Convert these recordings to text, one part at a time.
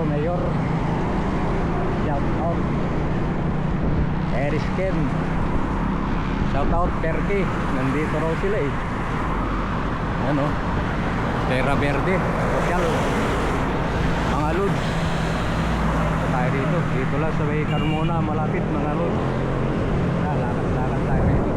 Mayor. Shout out. Eris Ken. Shout out Perky. Nandito raw sila eh. Ano? Terra Verde. Social. Mga Lods. Tayo dito. Dito lang sa may Carmona. Malapit mga Lods. Lakad-lakad tayo dito.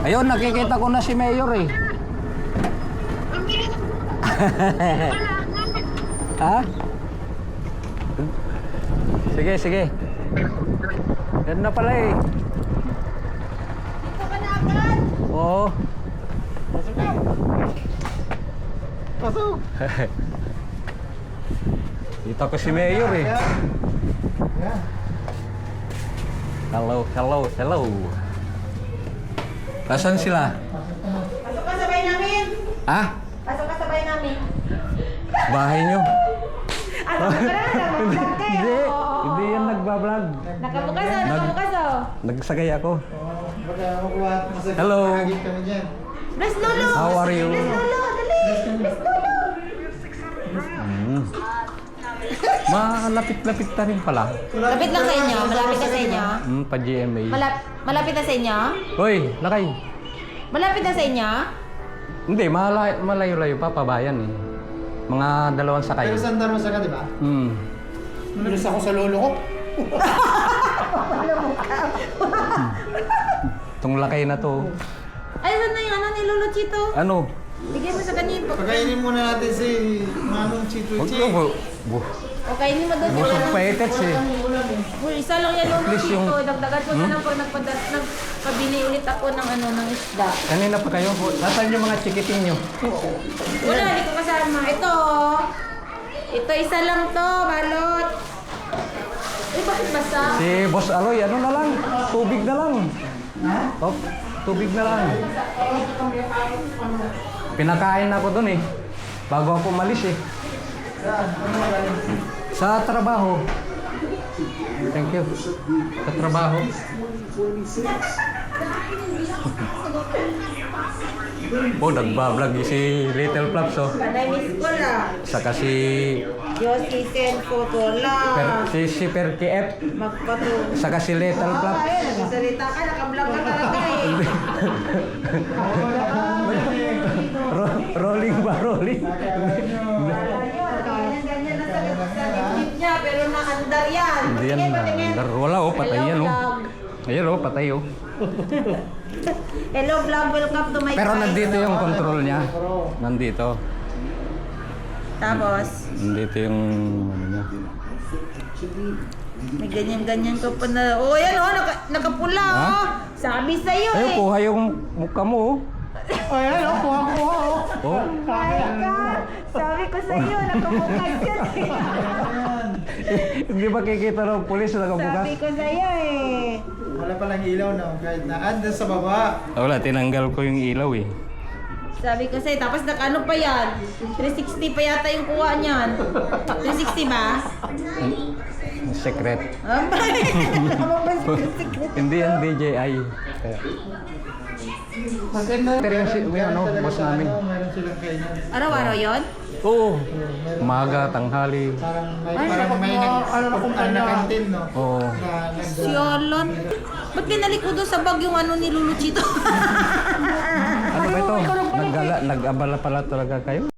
Ayun, nakikita ko na si Mayor eh. Ha? Sige, sige. Yan na pala eh. Oo. Pasok. Kita ko si Mayor eh. Hello, hello, hello. Nasaan sila? Pasok ka, sabay namin. Ah? Pasok ka sa bahay namin. Bahay nyo? Ano ka na? Nakabukas kayo. Hindi yan nagbablog. Nakabukas o, nakabukas o. Nagsagay ako. Baka makuha at masagay. Hello. Nakagit kami dyan. Bless Lolo! How are you? Bless Lolo! Dali! Bless Lolo! Malapit-lapit na rin pala. Malapit lang sa inyo? Malapit na sa inyo? Pa-GMA. Malapit na sa inyo? Hoy, lakay. Malapit na sa inyo? Hindi, malayo-layo pa, pabayan eh. Mga 2 sakay. Pero Santa Rosa ka, di ba? Bilis ako sa lolo ko. Itong lakay na to. Ay, saan na yung ano ni Lolo Chito? Ano? Bigay mo sa kanya. Pagkainin muna natin si Manong Chito Huwag Chi. ko. O, kainin mo doon. Busog pa etets eh. Uy, isa lang yan Lolo Please, Chito. yung- Dagdagan ko na lang pag nagpabili ulit ako ng ano, ng isda. Kanina pa kayo. Nasaan yung mga chikiting nyo? Wala, hindi ko kasama. Ito. Ito, isa lang to, balot. Uy, bakit basa? Si Boss Aloy, ano na lang? Tubig na lang. Oh, tubig na lang. Pinakain ako dun eh. Bago ako umalis eh. Sa trabaho. Thank you. Sa trabaho. Oh, nagbablog si Little Flaps oh. Panay miss ko lang. Saka si Yossi send photo lang. si Perky F. Magpatulong. Saka si Little Flaps. Ayun, nagsasalita ka, nakablog ka talaga eh. Rolling ba? Rolling? Ganyan na sa dibdib niya, pero naandar yan. Hindi yan Tingin, na. patingin. Wala oh, patay Hello, yan oh. vlog. Ayun oh, patay oh. Hello vlog, welcome to my Pero guys. nandito yung control niya. Nandito. Tapos, Nandito yung ano niya. may ganyan-ganyan ka pa na. Oh, yan oh, nakapula Ha? oh. Sabi sa'yo Ayun, eh. kuha yung mukha mo oh. Ayan, oh, kuha-kuha, oh. Oh. My God! Sabi ko sa'yo, nakabukas yan eh. Hindi ba kikita ng pulis na nakabukas? Sabi ko sa'yo eh. Wala palang ilaw, no? Kahit na sa baba. Wala, tinanggal ko yung ilaw eh. Sabi ko sa'yo, tapos ano pa yan? 360 pa yata yung kuha niyan. 360 ba? Secret. Ano ba secret? Hindi yan DJI. Kaya. Pero yung ano, boss namin. Meron silang kainan. Araw-araw yun? Oo. Umaga, tanghali. Parang may nagpupuntaan na kantin, no? Oo. Siolon. Ba't binalik ko doon sa bag yung ano ni Lolo Chito? Ano ba ito? Nag-abala pala talaga kayo?